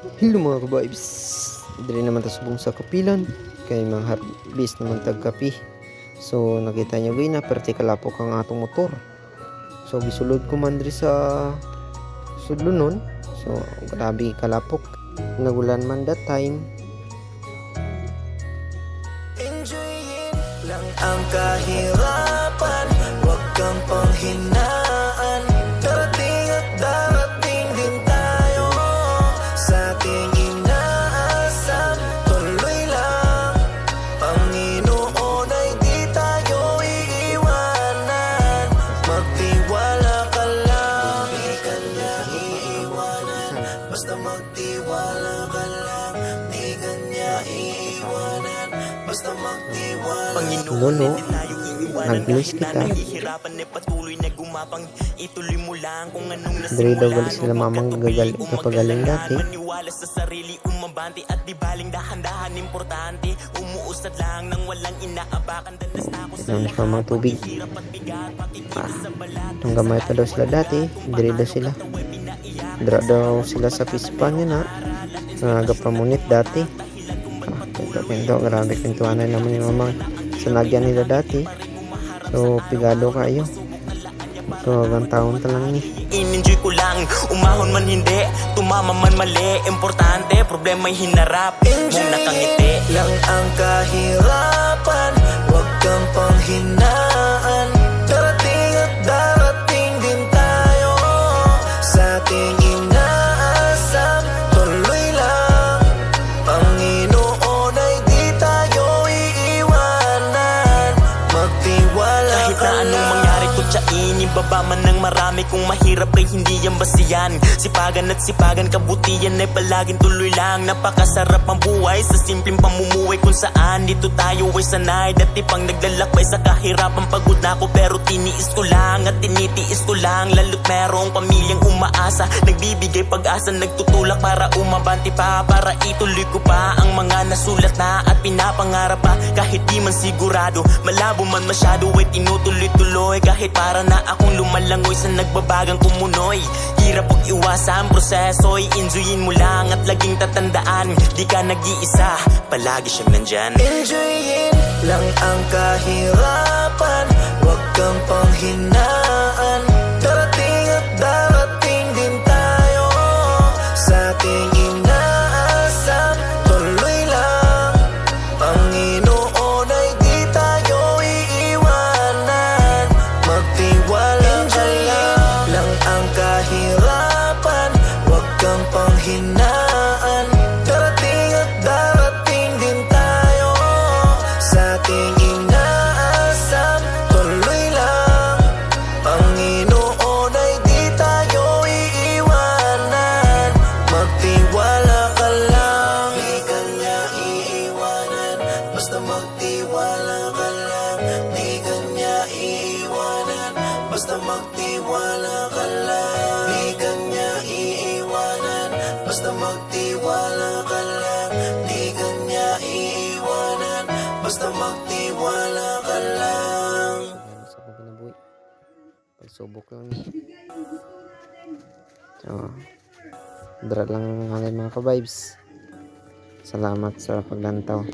Hello mga ka-vibes. Dili naman ta subong sa kapilan kay mga harbis naman tag kapi. So nakita niyo gay na perti kalapok ang atong motor. So gisulod ko man diri sa sudlunon. So grabe kalapok. Nagulan man that time. Enjoyin lang ang kahirapan, wag kang panghinaan. Darating at darating din tayo sa ating inaasam. Tuloy lang, Panginoon ay di tayo iiwanan. Magtiwala ka lang, di ka niya iiwanan. Basta magtiwala ka lang, di ka niya iiwanan. Basta magtiwala. Lolo, nag-bless kita. Diri daw gali sila mamang gagaling kapagaling dati. Sa sarili umabante at di baling dahan-dahan importante. Umuusad lang nang walang inaabakan. Danas na ako sa Nang mamang tubig. Nung gamay pa daw sila dati, diri daw sila. Dira daw sila sa pispan yun ha. Nagapamunit dati. Pinto, grabe pintuanan naman yung mamang sanagyan nila dati. So, pigado kayo. So, hanggang taon ta lang ni. In-enjoy ko lang, umahon man hindi, tumama man mali. Importante, problema'y hinarap. Muna kang ngiti lang ang kahirapan, wag kang panghinaan. Darating at darating din tayo sa ating inaasam. Tuloy lang, Panginoon ay di tayo iiwanan. Magtiwala kahit na anong mangyari kutsain, ibaba man ng marami. Kung mahirap ay hindi yan basiyan. Sipagan at sipagan, kabutihan ay palaging tuloy lang. Napakasarap ang buhay sa simpleng pamumuhay kung saan dito tayo ay sanay. Dati pang naglalakbay sa kahirapan, pagod na ako pero tiniis ko lang at tinitiis ko lang. Lalo't merong pamilyang umaasa, nagbibigay pag-asa, nagtutulak para umabante pa, para ituloy ko pa ang mga nasulat na at pinapangarap pa. Kahit di man sigurado, malabo man masyado ay tinutuloy-tuloy. Kahit para na akong lumalangoy sa nagbabagang kumunoy. Hirap pag iwasan proseso, i-enjoyin mo lang at laging tatandaan, di ka nag-iisa, palagi siyang nandyan. Enjoyin lang ang kahirapan, wag kang panghinaan. Darating at darating din tayo sa ating inaasam. Tuloy lang, Panginoon ay di tayo iiwanan. Magtiwala ka lang ang kahirapan, wag kang panghinaan. Darating at darating din tayo sa ating inaasam. Tuloy lang, Panginoon ay di tayo iiwanan. Magtiwala ka lang, di ka niya iiwanan. Basta magtiwala ka lang, di ka niya iiwanan. Basta magtiwala ka lang, di ka niya iiwanan. Basta magtiwala ka lang, di ka niya iiwanan. Basta magtiwala ka lang. Ayan, sa akong kinabuhi. Pagsubok lang ni. So, dira lang ang mga ka-vibes. Salamat sa paglantaw.